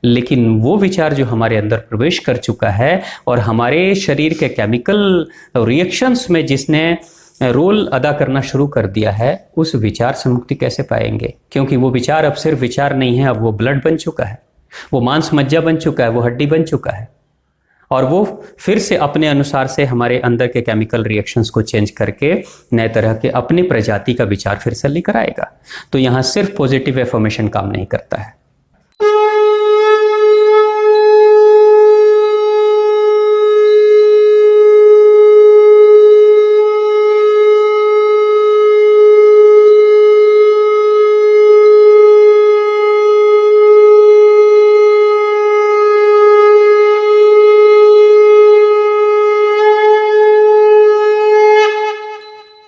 लेकिन वो विचार जो हमारे अंदर प्रवेश कर चुका है और हमारे शरीर के केमिकल रिएक्शंस में जिसने रोल अदा करना शुरू कर दिया है, उस विचार से मुक्ति कैसे पाएंगे? क्योंकि वो विचार अब सिर्फ विचार नहीं है, अब वो ब्लड बन चुका है, वो मांस मज्जा बन चुका है, वो हड्डी बन चुका है, और वो फिर से अपने अनुसार से हमारे अंदर के केमिकल रिएक्शंस को चेंज करके नए तरह के अपनी प्रजाति का विचार फिर से लेकर आएगा। तो यहाँ सिर्फ पॉजिटिव एफर्मेशन काम नहीं करता है।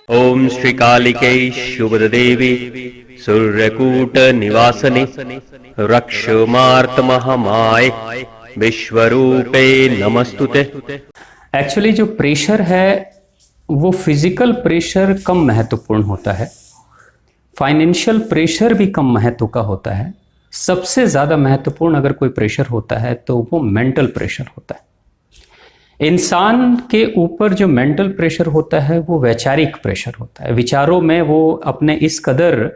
ओम श्री कालिके शुभदेवी सूर्यकूट निवासने रक्षमार्तमहमाय विश्वरूपे नमस्तुते। एक्चुअली जो प्रेशर है वो फिजिकल प्रेशर कम महत्वपूर्ण होता है, फाइनेंशियल प्रेशर भी कम महत्व का होता है। सबसे ज़्यादा महत्वपूर्ण अगर कोई प्रेशर होता है तो वो मेंटल प्रेशर होता है। इंसान के ऊपर जो मेंटल प्रेशर होता है वो वैचारिक प्रेशर होता है। विचारों में वो अपने इस कदर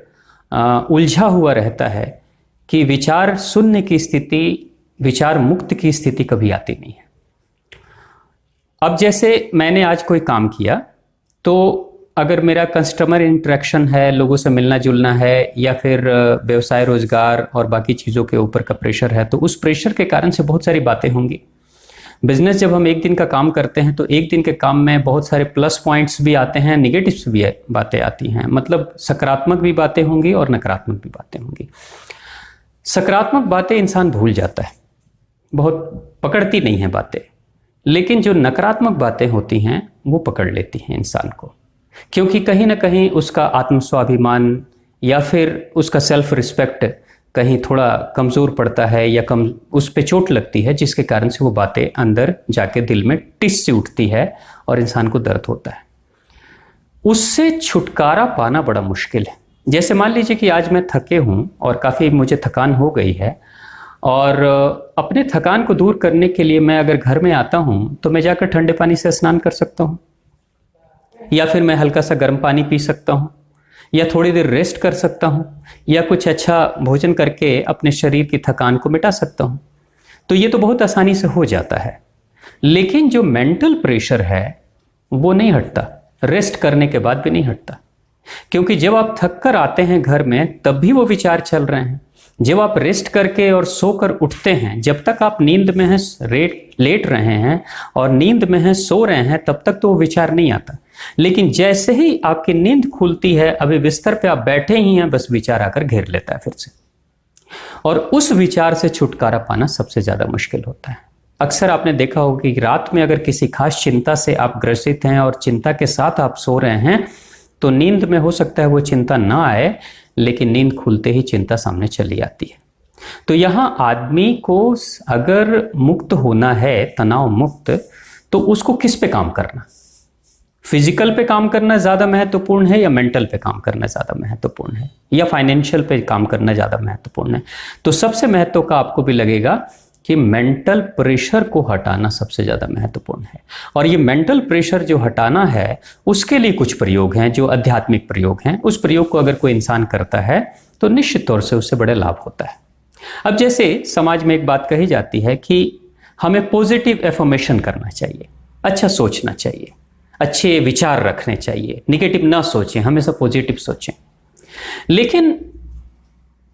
उलझा हुआ रहता है कि विचार शून्य की स्थिति, विचार मुक्त की स्थिति कभी आती नहीं है। अब जैसे मैंने आज कोई काम किया, तो अगर मेरा कस्टमर इंटरेक्शन है, लोगों से मिलना जुलना है, या फिर व्यवसाय रोजगार और बाकी चीज़ों के ऊपर का प्रेशर है, तो उस प्रेशर के कारण से बहुत सारी बातें होंगी। बिजनेस जब हम एक दिन का काम करते हैं तो एक दिन के काम में बहुत सारे प्लस पॉइंट्स भी आते हैं, निगेटिव्स भी बातें आती हैं। मतलब सकारात्मक भी बातें होंगी और नकारात्मक भी बातें होंगी। सकारात्मक बातें इंसान भूल जाता है, बहुत पकड़ती नहीं है बातें, लेकिन जो नकारात्मक बातें होती हैं वो पकड़ लेती हैं इंसान को, क्योंकि कहीं ना कहीं उसका आत्मस्वाभिमान या फिर उसका सेल्फ रिस्पेक्ट कहीं थोड़ा कमज़ोर पड़ता है या कम उस पे चोट लगती है, जिसके कारण से वो बातें अंदर जाके दिल में टिस से उठती है और इंसान को दर्द होता है। उससे छुटकारा पाना बड़ा मुश्किल है। जैसे मान लीजिए कि आज मैं थके हूँ और काफ़ी मुझे थकान हो गई है, और अपने थकान को दूर करने के लिए मैं अगर घर में आता हूँ तो मैं जाकर ठंडे पानी से स्नान कर सकता हूँ, या फिर मैं हल्का सा गर्म पानी पी सकता हूँ, या थोड़ी देर रेस्ट कर सकता हूँ, या कुछ अच्छा भोजन करके अपने शरीर की थकान को मिटा सकता हूँ। तो ये तो बहुत आसानी से हो जाता है। लेकिन जो मेंटल प्रेशर है वो नहीं हटता, रेस्ट करने के बाद भी नहीं हटता, क्योंकि जब आप थक कर आते हैं घर में तब भी वो विचार चल रहे हैं। जब आप रेस्ट करके और सोकर उठते हैं, जब तक आप नींद में हैं, लेट रहे हैं और नींद में हैं, सो रहे हैं, तब तक तो वो विचार नहीं आता। लेकिन जैसे ही आपकी नींद खुलती है, अभी बिस्तर पे आप बैठे ही हैं, बस विचार आकर घेर लेता है फिर से, और उस विचार से छुटकारा पाना सबसे ज्यादा मुश्किल होता है। अक्सर आपने देखा होगा कि रात में अगर किसी खास चिंता से आप ग्रसित हैं और चिंता के साथ आप सो रहे हैं, तो नींद में हो सकता है वो चिंता ना आए, लेकिन नींद खुलते ही चिंता सामने चली आती है। तो यहाँ आदमी को अगर मुक्त होना है, तनाव मुक्त, तो उसको किस पे काम करना? फिजिकल पे काम करना ज़्यादा महत्वपूर्ण है, या मेंटल पे काम करना ज़्यादा महत्वपूर्ण है, या फाइनेंशियल पे काम करना ज़्यादा महत्वपूर्ण है? तो सबसे महत्व का आपको भी लगेगा कि मेंटल प्रेशर को हटाना सबसे ज़्यादा महत्वपूर्ण है। और ये मेंटल प्रेशर जो हटाना है, उसके लिए कुछ प्रयोग हैं जो आध्यात्मिक प्रयोग हैं। उस प्रयोग को अगर कोई इंसान करता है तो निश्चित तौर से उससे बड़े लाभ होता है। अब जैसे समाज में एक बात कही जाती है कि हमें पॉजिटिव एफर्मेशन करना चाहिए, अच्छा सोचना चाहिए, अच्छे विचार रखने चाहिए, निगेटिव ना सोचें, हमेशा पॉजिटिव सोचें। लेकिन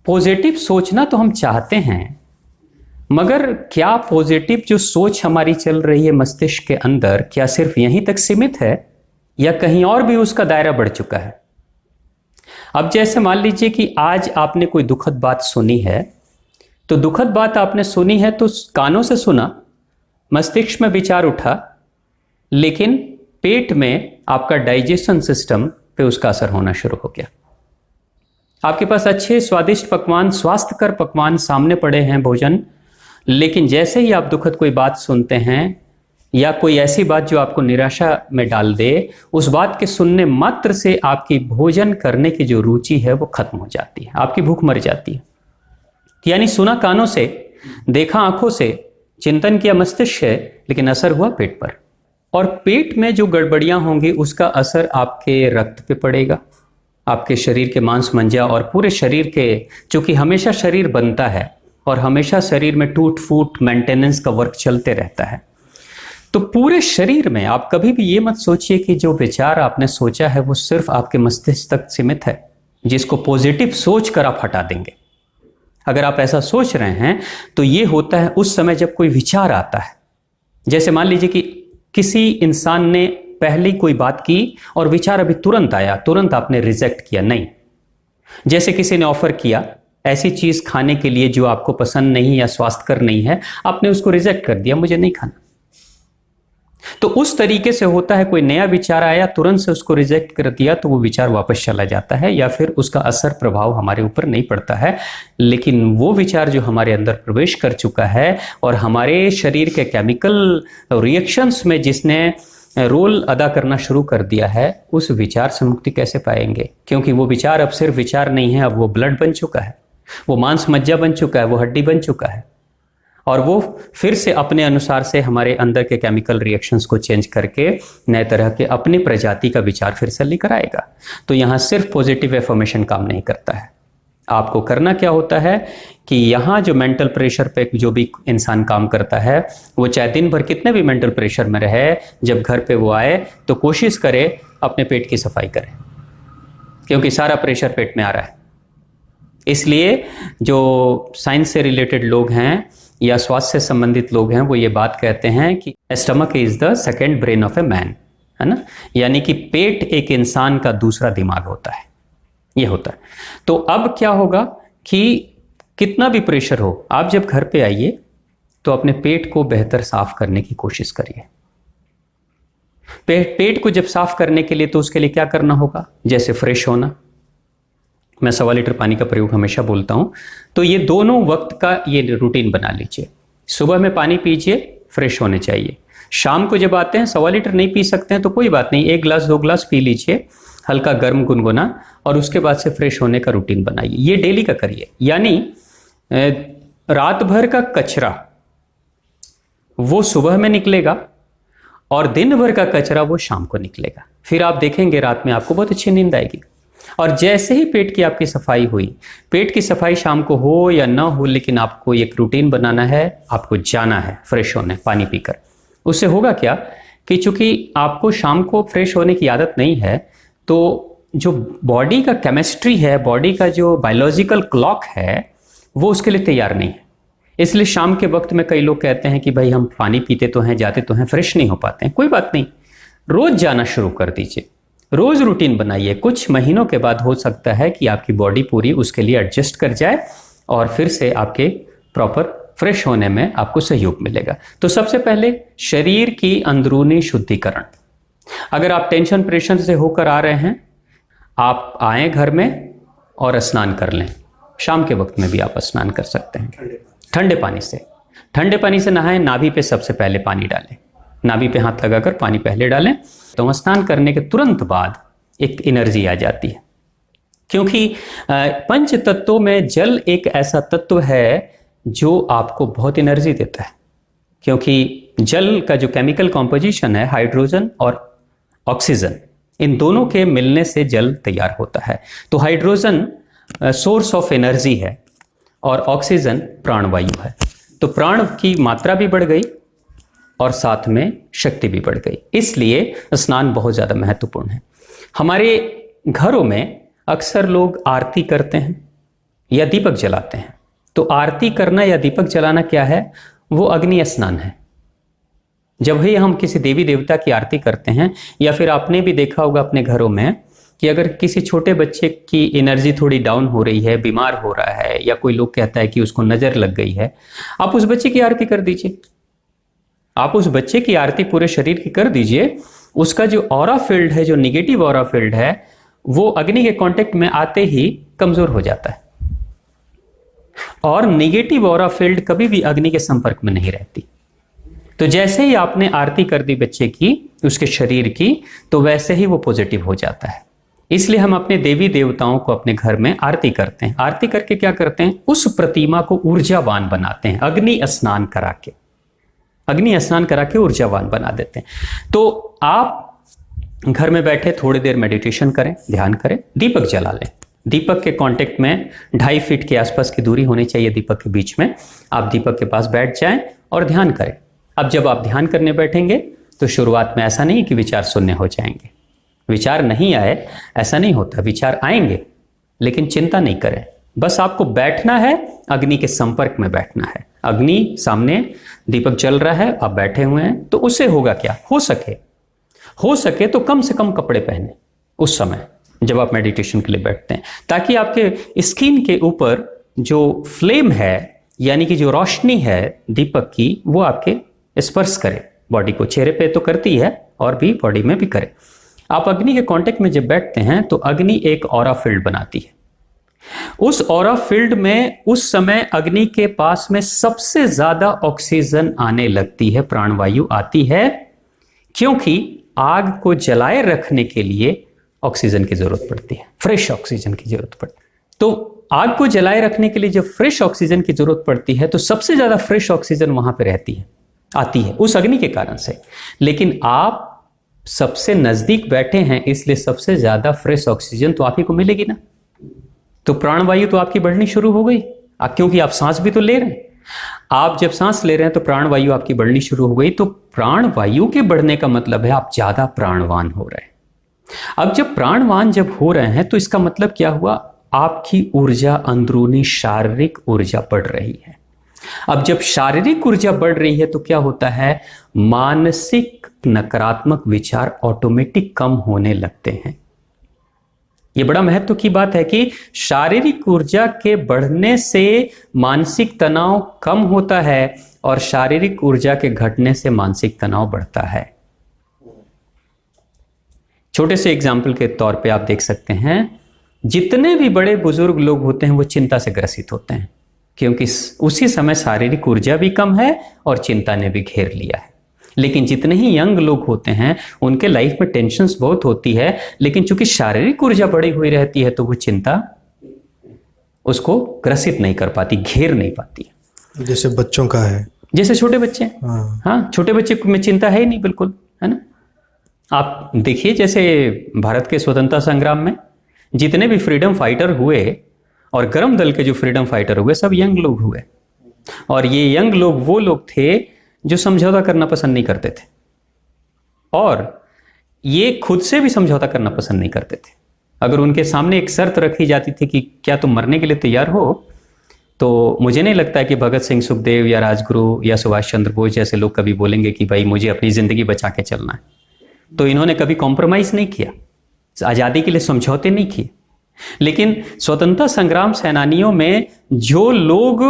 पॉजिटिव सोचना तो हम चाहते हैं, मगर क्या पॉजिटिव जो सोच हमारी चल रही है मस्तिष्क के अंदर, क्या सिर्फ यहीं तक सीमित है या कहीं और भी उसका दायरा बढ़ चुका है? अब जैसे मान लीजिए कि आज आपने कोई दुखद बात सुनी है, तो दुखद बात आपने सुनी है तो कानों से सुना, मस्तिष्क में विचार उठा, लेकिन पेट में आपका डाइजेशन सिस्टम पे उसका असर होना शुरू हो गया। आपके पास अच्छे स्वादिष्ट पकवान, स्वास्थ्यकर पकवान सामने पड़े हैं, भोजन, लेकिन जैसे ही आप दुखद कोई बात सुनते हैं या कोई ऐसी बात जो आपको निराशा में डाल दे, उस बात के सुनने मात्र से आपकी भोजन करने की जो रुचि है वो खत्म हो जाती है, आपकी भूख मर जाती है। यानी सुना कानों से, देखा आंखों से, चिंतन किया मस्तिष्क से, लेकिन असर हुआ पेट पर। और पेट में जो गड़बड़ियां होंगी उसका असर आपके रक्त पे पड़ेगा, आपके शरीर के मांस मंजा और पूरे शरीर के, चूंकि हमेशा शरीर बनता है और हमेशा शरीर में टूट फूट मेंटेनेंस का वर्क चलते रहता है, तो पूरे शरीर में आप कभी भी ये मत सोचिए कि जो विचार आपने सोचा है वो सिर्फ आपके मस्तिष्क तक सीमित है, जिसको पॉजिटिव सोच कर आप हटा देंगे। अगर आप ऐसा सोच रहे हैं तो ये होता है उस समय जब कोई विचार आता है। जैसे मान लीजिए कि किसी इंसान ने पहले कोई बात की और विचार अभी तुरंत आया, तुरंत आपने रिजेक्ट किया, नहीं। जैसे किसी ने ऑफर किया ऐसी चीज खाने के लिए जो आपको पसंद नहीं या स्वास्थ्यकर नहीं है, आपने उसको रिजेक्ट कर दिया, मुझे नहीं खाना। तो उस तरीके से होता है, कोई नया विचार आया, तुरंत से उसको रिजेक्ट कर दिया तो वो विचार वापस चला जाता है या फिर उसका असर प्रभाव हमारे ऊपर नहीं पड़ता है। लेकिन वो विचार जो हमारे अंदर प्रवेश कर चुका है और हमारे शरीर के केमिकल रिएक्शंस में जिसने रोल अदा करना शुरू कर दिया है, उस विचार से मुक्ति कैसे पाएंगे? क्योंकि वो विचार अब सिर्फ विचार नहीं है, अब वो ब्लड बन चुका है, वो मांस मज्जा बन चुका है, वो हड्डी बन चुका है और वो फिर से अपने अनुसार से हमारे अंदर के केमिकल रिएक्शंस को चेंज करके नए तरह के अपनी प्रजाति का विचार फिर से लेकर आएगा। तो यहाँ सिर्फ पॉजिटिव एफर्मेशन काम नहीं करता है। आपको करना क्या होता है कि यहाँ जो मेंटल प्रेशर पे जो भी इंसान काम करता है, वो चाहे दिन भर कितने भी मेंटल प्रेशर में रहे, जब घर पे वो आए तो कोशिश करे अपने पेट की सफाई करे, क्योंकि सारा प्रेशर पेट में आ रहा है। इसलिए जो साइंस से रिलेटेड लोग हैं या स्वास्थ्य से संबंधित लोग हैं, वो ये बात कहते हैं कि stomach is the second brain of a man, है ना। यानी कि पेट एक इंसान का दूसरा दिमाग होता है, ये होता है। तो अब क्या होगा कि कितना भी प्रेशर हो, आप जब घर पे आइए तो अपने पेट को बेहतर साफ करने की कोशिश करिए। पेट को जब साफ करने के लिए, तो उसके लिए क्या करना होगा? जैसे फ्रेश होना, मैं 1.25 लीटर पानी का प्रयोग हमेशा बोलता हूं, तो ये दोनों वक्त का ये रूटीन बना लीजिए। सुबह में पानी पीजिए, फ्रेश होने चाहिए। शाम को जब आते हैं 1.25 लीटर नहीं पी सकते हैं तो कोई बात नहीं, 1 गिलास 2 गिलास पी लीजिए, हल्का गर्म गुनगुना, और उसके बाद से फ्रेश होने का रूटीन बनाइए। ये डेली का करिए। यानी रात भर का कचरा वो सुबह में निकलेगा और दिन भर का कचरा वो शाम को निकलेगा। फिर आप देखेंगे रात में आपको बहुत अच्छी नींद आएगी। और जैसे ही पेट की आपकी सफाई हुई, पेट की सफाई शाम को हो या ना हो, लेकिन आपको एक रूटीन बनाना है, आपको जाना है फ्रेश होने पानी पीकर। उससे होगा क्या कि चूंकि आपको शाम को फ्रेश होने की आदत नहीं है, तो जो बॉडी का केमिस्ट्री है, बॉडी का जो बायोलॉजिकल क्लॉक है, वो उसके लिए तैयार नहीं है। इसलिए शाम के वक्त में कई लोग कहते हैं कि भाई हम पानी पीते तो हैं, जाते तो हैं, फ्रेश नहीं हो पाते हैं। कोई बात नहीं, रोज जाना शुरू कर दीजिए, रोज रूटीन बनाइए। कुछ महीनों के बाद हो सकता है कि आपकी बॉडी पूरी उसके लिए एडजस्ट कर जाए और फिर से आपके प्रॉपर फ्रेश होने में आपको सहयोग मिलेगा। तो सबसे पहले शरीर की अंदरूनी शुद्धिकरण। अगर आप टेंशन प्रेशर से होकर आ रहे हैं, आप आए घर में और स्नान कर लें। शाम के वक्त में भी आप स्नान कर सकते हैं ठंडे पानी से। ठंडे पानी से नहाएं, नाभि पे सबसे पहले पानी डालें, नाभि पे हाथ लगाकर पानी पहले डालें, तो स्नान करने के तुरंत बाद एक एनर्जी आ जाती है। क्योंकि पंच तत्वों में जल एक ऐसा तत्व है जो आपको बहुत एनर्जी देता है। क्योंकि जल का जो केमिकल कॉम्पोजिशन है, हाइड्रोजन और ऑक्सीजन, इन दोनों के मिलने से जल तैयार होता है। तो हाइड्रोजन सोर्स ऑफ एनर्जी है और ऑक्सीजन प्राणवायु है। तो प्राण की मात्रा भी बढ़ गई और साथ में शक्ति भी बढ़ गई। इसलिए स्नान बहुत ज़्यादा महत्वपूर्ण है। हमारे घरों में अक्सर लोग आरती करते हैं या दीपक जलाते हैं। तो आरती करना या दीपक जलाना क्या है? वो अग्नि स्नान है। जब भी हम किसी देवी देवता की आरती करते हैं, या फिर आपने भी देखा होगा अपने घरों में कि अगर किसी छोटे बच्चे की एनर्जी थोड़ी डाउन हो रही है, बीमार हो रहा है, या कोई लोग कहता है कि उसको नजर लग गई है, आप उस बच्चे की आरती कर दीजिए। आप उस बच्चे की आरती पूरे शरीर की कर दीजिए। उसका जो ऑरा फील्ड है, जो निगेटिव ऑरा फील्ड है, वो अग्नि के कांटेक्ट में आते ही कमजोर हो जाता है। और निगेटिव ऑरा फील्ड कभी भी अग्नि के संपर्क में नहीं रहती। तो जैसे ही आपने आरती कर दी बच्चे की, उसके शरीर की, तो वैसे ही वो पॉजिटिव हो जाता है। इसलिए हम अपने देवी देवताओं को अपने घर में आरती करते हैं। आरती करके क्या करते हैं, उस प्रतिमा को ऊर्जावान बनाते हैं, अग्नि स्नान करा के ऊर्जावान बना देते हैं। तो आप घर में बैठे थोड़ी देर मेडिटेशन करें, ध्यान करें, दीपक जला लें। दीपक के कांटेक्ट में 2.5 फीट के आसपास की दूरी होनी चाहिए दीपक के बीच में। आप दीपक के पास बैठ जाएं और ध्यान करें। अब जब आप ध्यान करने बैठेंगे तो शुरुआत में ऐसा नहीं कि विचार शून्य हो जाएंगे, विचार नहीं आए ऐसा नहीं होता, विचार आएंगे, लेकिन चिंता नहीं करें। बस आपको बैठना है, अग्नि के संपर्क में बैठना है। अग्नि सामने, दीपक जल रहा है, आप बैठे हुए हैं, तो उससे होगा क्या, हो सके तो कम से कम कपड़े पहने उस समय जब आप मेडिटेशन के लिए बैठते हैं, ताकि आपके स्किन के ऊपर जो फ्लेम है, यानी कि जो रोशनी है दीपक की, वो आपके स्पर्श करे बॉडी को। चेहरे पे तो करती है और भी बॉडी में भी करे। आप अग्नि के कांटेक्ट में जब बैठते हैं तो अग्नि एक ऑरा फील्ड बनाती है। उस ऑरा फील्ड में उस समय अग्नि के पास में सबसे ज्यादा ऑक्सीजन आने लगती है, प्राणवायु आती है, क्योंकि आग को जलाए रखने के लिए ऑक्सीजन की जरूरत पड़ती है, फ्रेश ऑक्सीजन की जरूरत पड़ती है। तो आग को जलाए रखने के लिए जब फ्रेश ऑक्सीजन की जरूरत पड़ती है तो सबसे ज्यादा फ्रेश ऑक्सीजन वहां पे आती है उस अग्नि के कारण से। लेकिन आप सबसे नजदीक बैठे हैं, इसलिए सबसे ज्यादा फ्रेश ऑक्सीजन तो आप ही को मिलेगी ना। तो प्राणवायु तो आपकी बढ़नी शुरू हो गई, क्योंकि आप सांस भी तो ले रहे हैं। आप जब सांस ले रहे हैं तो प्राणवायु आपकी बढ़नी शुरू हो गई। तो प्राणवायु के बढ़ने का मतलब है आप ज्यादा प्राणवान हो रहे हैं। अब जब प्राणवान जब हो रहे हैं तो इसका मतलब क्या हुआ, आपकी ऊर्जा, अंदरूनी शारीरिक ऊर्जा बढ़ रही है। अब जब शारीरिक ऊर्जा बढ़ रही है तो क्या होता है, मानसिक नकारात्मक विचार ऑटोमेटिक कम होने लगते हैं। यह बड़ा महत्व की बात है कि शारीरिक ऊर्जा के बढ़ने से मानसिक तनाव कम होता है और शारीरिक ऊर्जा के घटने से मानसिक तनाव बढ़ता है। छोटे से एग्जाम्पल के तौर पे आप देख सकते हैं, जितने भी बड़े बुजुर्ग लोग होते हैं वो चिंता से ग्रसित होते हैं, क्योंकि उसी समय शारीरिक ऊर्जा भी कम है और चिंता ने भी घेर लिया है। लेकिन जितने ही यंग लोग होते हैं उनके लाइफ में टेंशन्स बहुत होती है, लेकिन चूंकि शारीरिक ऊर्जा बढ़ी हुई रहती है तो वो चिंता उसको ग्रसित नहीं कर पाती, घेर नहीं पाती। जैसे बच्चों का है, जैसे छोटे बच्चे, हाँ छोटे बच्चे में चिंता है ही नहीं बिल्कुल, है ना। आप देखिए जैसे भारत के स्वतंत्रता संग्राम में जितने भी फ्रीडम फाइटर हुए और गर्म दल के जो फ्रीडम फाइटर हुए सब यंग लोग हुए। और ये यंग लोग वो लोग थे जो समझौता करना पसंद नहीं करते थे और ये खुद से भी समझौता करना पसंद नहीं करते थे। अगर उनके सामने एक शर्त रखी जाती थी कि क्या तुम मरने के लिए तैयार हो, तो मुझे नहीं लगता कि भगत सिंह, सुखदेव या राजगुरु या सुभाष चंद्र बोस जैसे लोग कभी बोलेंगे कि भाई मुझे अपनी जिंदगी बचा के चलना है। तो इन्होंने कभी कॉम्प्रोमाइज नहीं किया, आजादी के लिए समझौते नहीं किए। लेकिन स्वतंत्रता संग्राम सेनानियों में जो लोग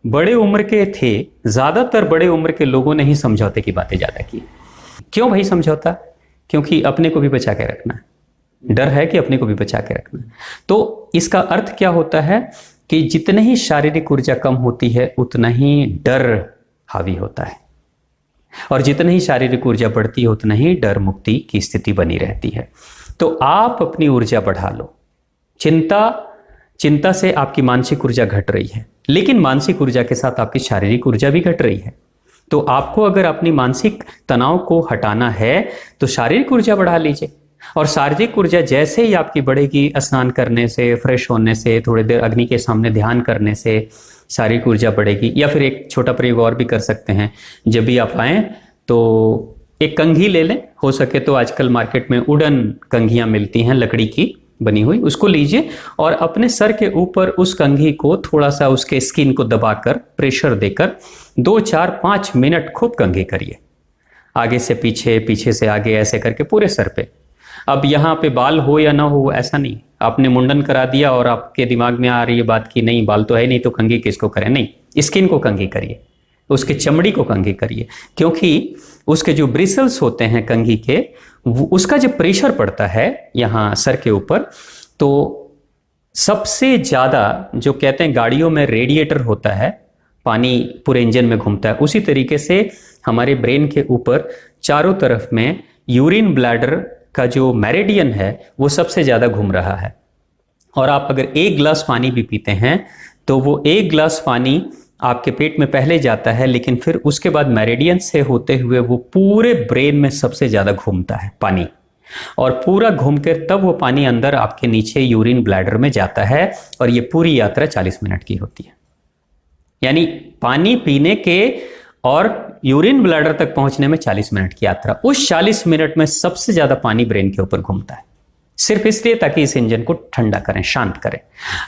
बड़े उम्र के थे, ज्यादातर बड़े उम्र के लोगों ने ही समझौते की बातें ज्यादा की। क्यों भाई समझौता? क्योंकि अपने को भी बचा के रखना है, डर है कि अपने को भी बचा के रखना है। तो इसका अर्थ क्या होता है कि जितने ही शारीरिक ऊर्जा कम होती है उतना ही डर हावी होता है, और जितनी ही शारीरिक ऊर्जा बढ़ती है उतना ही डर मुक्ति की स्थिति बनी रहती है। तो आप अपनी ऊर्जा बढ़ा लो। चिंता से आपकी मानसिक ऊर्जा घट रही है, लेकिन मानसिक ऊर्जा के साथ आपकी शारीरिक ऊर्जा भी घट रही है। तो आपको अगर अपनी मानसिक तनाव को हटाना है तो शारीरिक ऊर्जा बढ़ा लीजिए, और शारीरिक ऊर्जा जैसे ही आपकी बढ़ेगी, स्नान करने से, फ्रेश होने से, थोड़ी देर अग्नि के सामने ध्यान करने से शारीरिक ऊर्जा बढ़ेगी। या फिर एक छोटा प्रयोग और भी कर सकते हैं, जब भी आप आएँ तो एक कंघी ले लें, हो सके तो आजकल मार्केट में वुडन कंघियाँ मिलती हैं लकड़ी की बनी हुई, उसको लीजिए और अपने सर के ऊपर उस कंघी को थोड़ा सा उसके स्किन को दबाकर प्रेशर देकर 2, 4, 5 मिनट खूब कंघी करिए, आगे से पीछे, पीछे से आगे, ऐसे करके पूरे सर पे। अब यहाँ पे बाल हो या ना हो ऐसा नहीं, आपने मुंडन करा दिया और आपके दिमाग में आ रही है बात कि नहीं बाल तो है नहीं तो कंघी किसको करें, नहीं, स्किन को कंघी करिए, उसके चमड़ी को कंघी करिए, क्योंकि उसके जो ब्रिसल्स होते हैं कंघी के, उसका जब प्रेशर पड़ता है यहाँ सर के ऊपर, तो सबसे ज्यादा जो कहते हैं गाड़ियों में रेडिएटर होता है, पानी पूरे इंजन में घूमता है, उसी तरीके से हमारे ब्रेन के ऊपर चारों तरफ में यूरिन ब्लैडर का जो मेरिडियन है वो सबसे ज़्यादा घूम रहा है। और आप अगर 1 गिलास पानी भी पीते हैं तो वो 1 गिलास पानी आपके पेट में पहले जाता है, लेकिन फिर उसके बाद मेरिडियन से होते हुए वो पूरे ब्रेन में सबसे ज़्यादा घूमता है पानी, और पूरा घूम कर तब वो पानी अंदर आपके नीचे यूरिन ब्लैडर में जाता है, और ये पूरी यात्रा 40 मिनट की होती है। यानी पानी पीने के और यूरिन ब्लैडर तक पहुंचने में 40 मिनट की यात्रा, उस 40 मिनट में सबसे ज्यादा पानी ब्रेन के ऊपर घूमता है, सिर्फ इसलिए ताकि इस इंजन को ठंडा करें, शांत करें।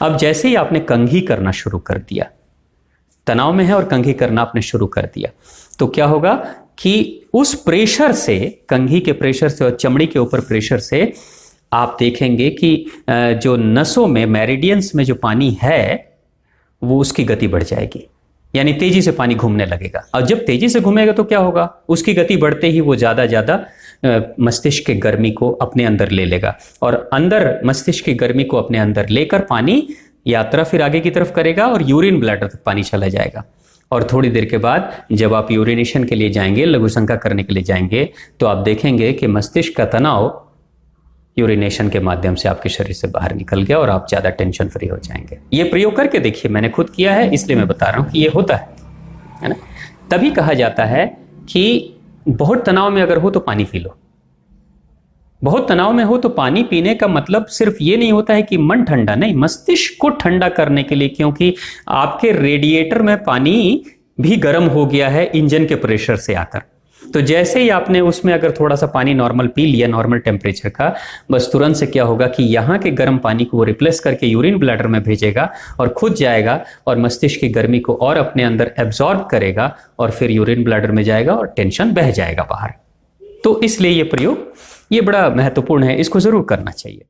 अब जैसे ही आपने कंघी करना शुरू कर दिया, तनाव में है और कंघी करना आपने शुरू कर दिया, तो क्या होगा कि उस प्रेशर से, कंघी के प्रेशर से और चमड़ी के ऊपर प्रेशर से, आप देखेंगे कि जो नसों में, मेरिडियंस में जो पानी है वो उसकी गति बढ़ जाएगी, यानी तेजी से पानी घूमने लगेगा। और जब तेजी से घूमेगा तो क्या होगा, उसकी गति बढ़ते ही वो ज़्यादा मस्तिष्क की गर्मी को अपने अंदर ले लेगा, और अंदर मस्तिष्क की गर्मी को अपने अंदर लेकर पानी यात्रा फिर आगे की तरफ करेगा और यूरिन ब्लैडर तक पानी चला जाएगा। और थोड़ी देर के बाद जब आप यूरिनेशन के लिए जाएंगे, लघुशंका करने के लिए जाएंगे, तो आप देखेंगे कि मस्तिष्क का तनाव यूरिनेशन के माध्यम से आपके शरीर से बाहर निकल गया और आप ज़्यादा टेंशन फ्री हो जाएंगे। ये प्रयोग करके देखिए, मैंने खुद किया है इसलिए मैं बता रहा हूँ कि ये होता है ना। तभी कहा जाता है कि बहुत तनाव में अगर हो तो पानी पी लो। बहुत तनाव में हो तो पानी पीने का मतलब सिर्फ ये नहीं होता है कि मन ठंडा, नहीं, मस्तिष्क को ठंडा करने के लिए, क्योंकि आपके रेडिएटर में पानी भी गर्म हो गया है इंजन के प्रेशर से आकर। तो जैसे ही आपने उसमें अगर थोड़ा सा पानी नॉर्मल पी लिया, नॉर्मल टेम्परेचर का, बस तुरंत से क्या होगा कि यहाँ के गर्म पानी को वो रिप्लेस करके यूरिन ब्लैडर में भेजेगा और खुद जाएगा और मस्तिष्क की गर्मी को और अपने अंदर एब्जॉर्ब करेगा और फिर यूरिन ब्लैडर में जाएगा और टेंशन बह जाएगा बाहर। तो इसलिए ये प्रयोग ये बड़ा महत्वपूर्ण है, इसको जरूर करना चाहिए।